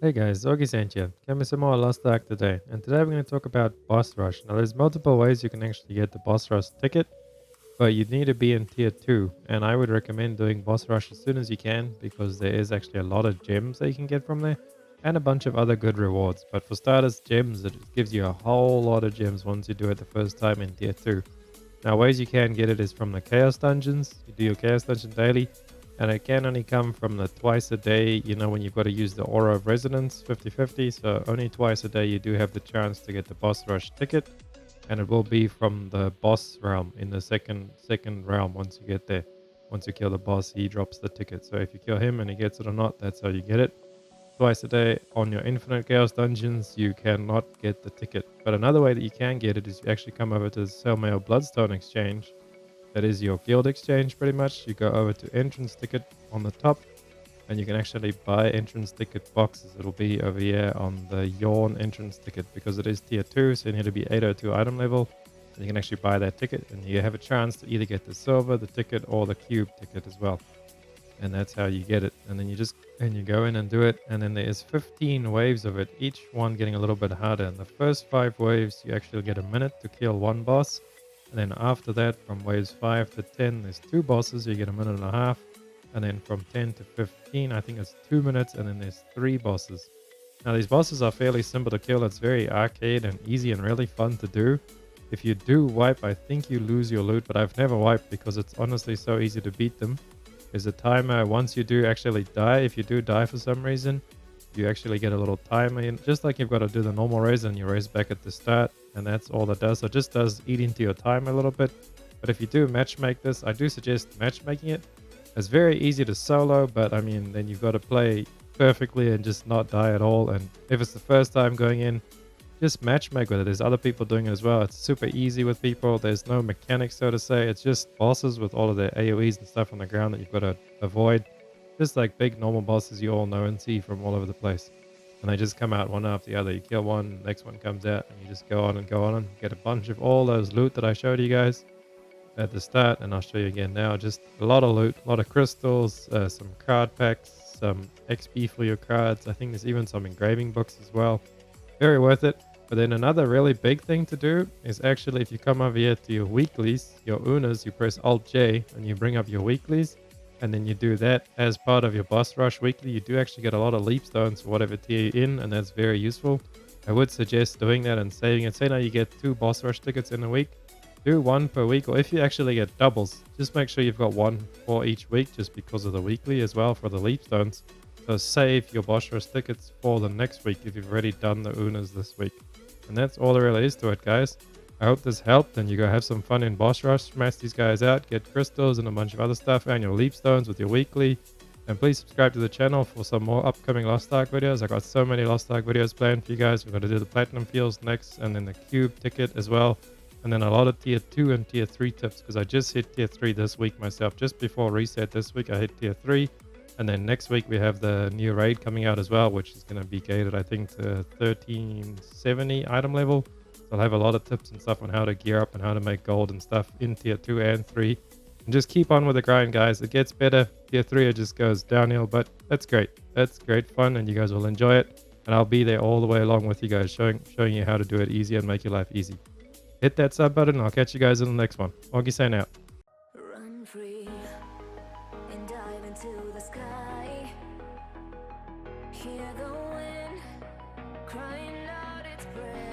Hey guys, Augie here. Coming some more Lost Ark today, and today we're going to talk about Boss Rush. Now there's multiple ways you can actually get the Boss Rush ticket, but you need to be in Tier 2, and I would recommend doing Boss Rush as soon as you can because there is actually a lot of gems that you can get from there, and a bunch of other good rewards. But for starters, gems, it gives you a whole lot of gems once you do it the first time in Tier 2. Now, ways you can get it is from the Chaos Dungeons. You do your Chaos Dungeon daily, and it can only come from the twice a day, when you've got to use the Aura of Resonance 50/50. So, only twice a day you do have the chance to get the Boss Rush ticket, and it will be from the boss realm in the second realm once you get there. Once you kill the boss, he drops the ticket. So, if you kill him and he gets it or not, that's how you get it twice a day on your infinite chaos dungeons, you cannot get the ticket. But another way that you can get it is you actually come over to the Selmail Bloodstone exchange. That is your guild exchange pretty much. You go over to entrance ticket on the top and you can actually buy entrance ticket boxes. It'll be over here on the Yawn entrance ticket because it is tier 2, so you need to be 802 item level. And you can actually buy that ticket and you have a chance to either get the silver, the ticket, or the cube ticket as well, and that's how you get it. And then you go in and do it, and then there's 15 waves of it, each one getting a little bit harder. And the first 5 waves you actually get a minute to kill one boss, and then after that from waves 5 to 10 there's 2 bosses, you get a minute and a half, and then from 10 to 15 I think it's 2 minutes, and then there's 3 bosses. Now these bosses are fairly simple to kill. It's very arcade and easy and really fun to do. If you do wipe, I think you lose your loot, but I've never wiped because it's honestly so easy to beat them. There's a timer once you do actually die. If you do die for some reason, you actually get a little timer in, just like you've got to do the normal raise and you raise back at the start, and that's all it does. So it just does eat into your time a little bit. But if you do matchmake this, I do suggest matchmaking it. It's very easy to solo, but I mean, then you've got to play perfectly and just not die at all. And if it's the first time going in, just matchmake with it. There's other people doing it as well. It's super easy with people. There's no mechanics, so to say. It's just bosses with all of their AoEs and stuff on the ground that you've got to avoid. Just like big normal bosses you all know and see from all over the place. And they just come out one after the other. You kill one, next one comes out, and you just go on and go on and get a bunch of all those loot that I showed you guys at the start, and I'll show you again now. Just a lot of loot, a lot of crystals, some card packs, some XP for your cards. I think there's even some engraving books as well. Very worth it. But then another really big thing to do is actually if you come over here to your weeklies, your unas, you press Alt J and you bring up your weeklies, and then you do that as part of your boss rush weekly. You do actually get a lot of Leapstones for whatever tier you're in, and that's very useful. I would suggest doing that and saving it. Say now you get 2 boss rush tickets in a week, do one per week, or if you actually get doubles, just make sure you've got one for each week just because of the weekly as well for the Leapstones. So save your boss rush tickets for the next week if you've already done the unas this week. And that's all there really is to it, guys. I hope this helped, and you go have some fun in boss rush, smash these guys out, get crystals and a bunch of other stuff, and your Leapstones with your weekly. And please subscribe to the channel for some more upcoming Lost Ark videos. I got so many Lost Ark videos planned for you guys. We're going to do the Platinum Fields next, and then the Cube ticket as well. And then a lot of tier 2 and tier 3 tips, because I just hit tier 3 this week myself. Just before reset this week, I hit tier 3. And then next week we have the new raid coming out as well, which is going to be gated, I think, to 1370 item level. So I'll have a lot of tips and stuff on how to gear up and how to make gold and stuff in tier 2 and 3. And just keep on with the grind, guys. It gets better. Tier 3, it just goes downhill, but that's great. That's great fun, and you guys will enjoy it. And I'll be there all the way along with you guys, showing you how to do it easy and make your life easy. Hit that sub button, and I'll catch you guys in the next one. Augie saying out. Run free and dive into the sky. Hear the wind crying out its prayer.